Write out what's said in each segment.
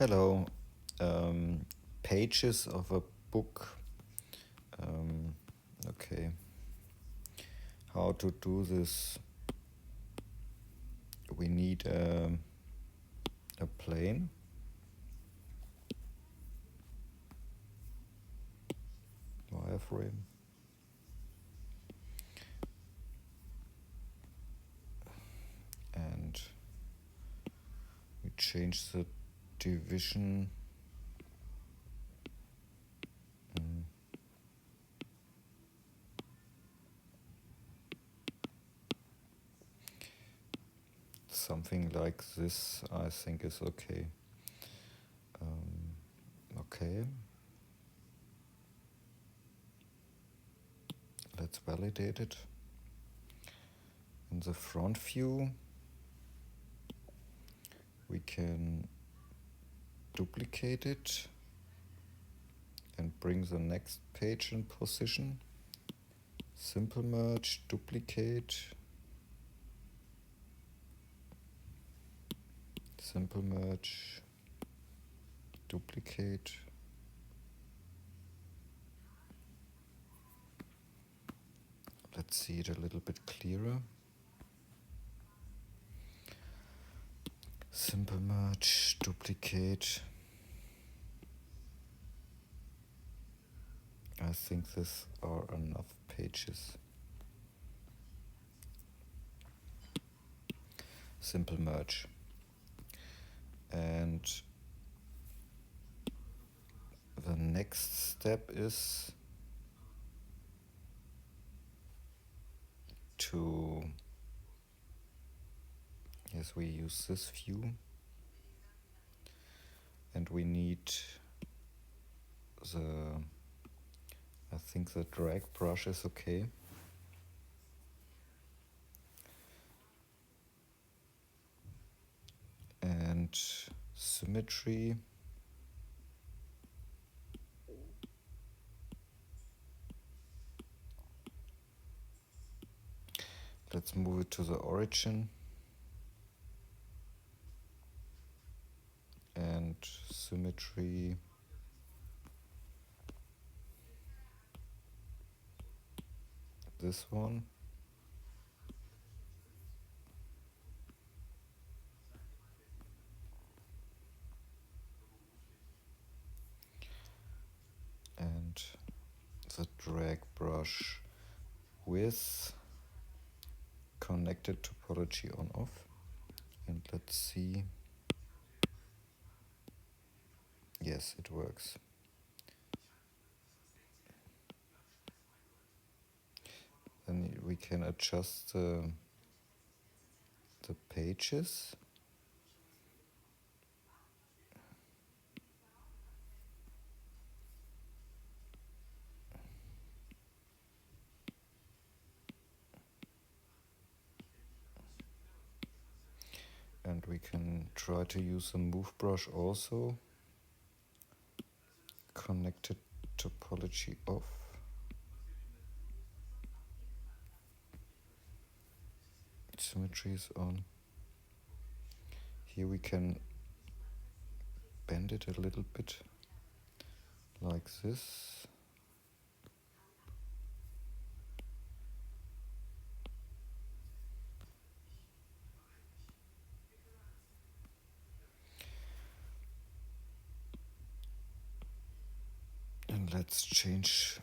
Hello. Pages of a book. Okay. How to do this? We need a plane. Wireframe. And we change the division. Something like this, I think, is okay. Okay. Let's validate it. In the front view, we can duplicate it and bring the next page in position. Simple merge, duplicate, simple merge, duplicate. Let's see it a little bit clearer. Simple merge, duplicate. I think these are enough pages. Simple merge. And the next step is to, yes, we use this view, and we need I think the drag brush is okay. And symmetry. Let's move it to the origin. And symmetry. This one. And the drag brush with connected topology on off. And let's see. Yes, it works. Then we can adjust the pages. And we can try to use the move brush also. Connected topology off. Symmetry is on. Here we can bend it a little bit like this. And let's change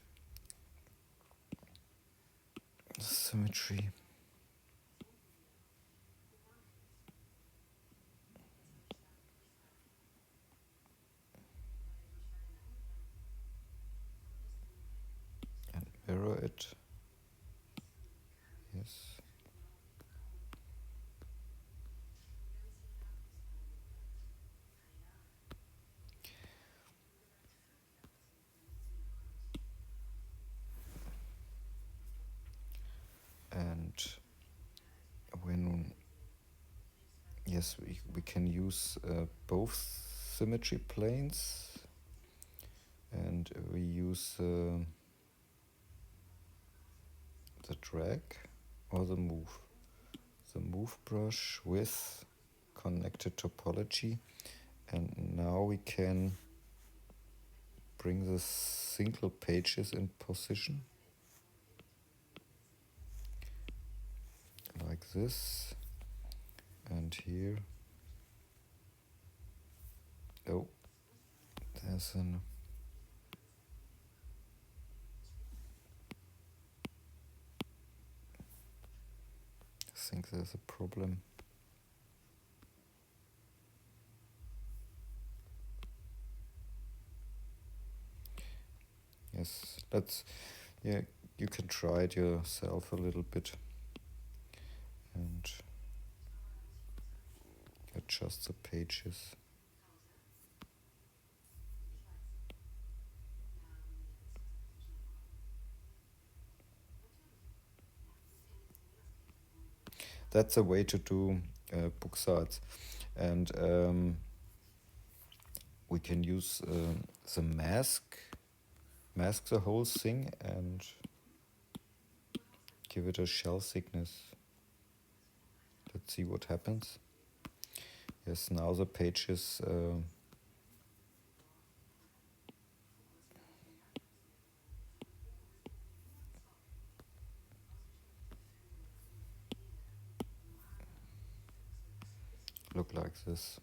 the symmetry. And mirror it. Yes. And when, yes, we can use both symmetry planes, and we use the drag or the move. The move brush with connected topology, And now we can bring the single pages in position like this. And here, oh, there's an I think there's a problem. Yes, yeah, you can try it yourself a little bit and adjust the pages. That's a way to do book sides. And we can use the mask the whole thing and give it a shell thickness. Let's see what happens. Yes, now the pages look like this.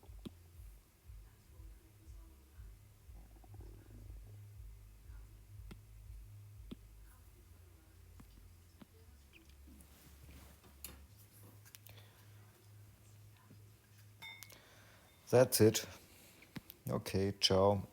That's it. Okay, ciao.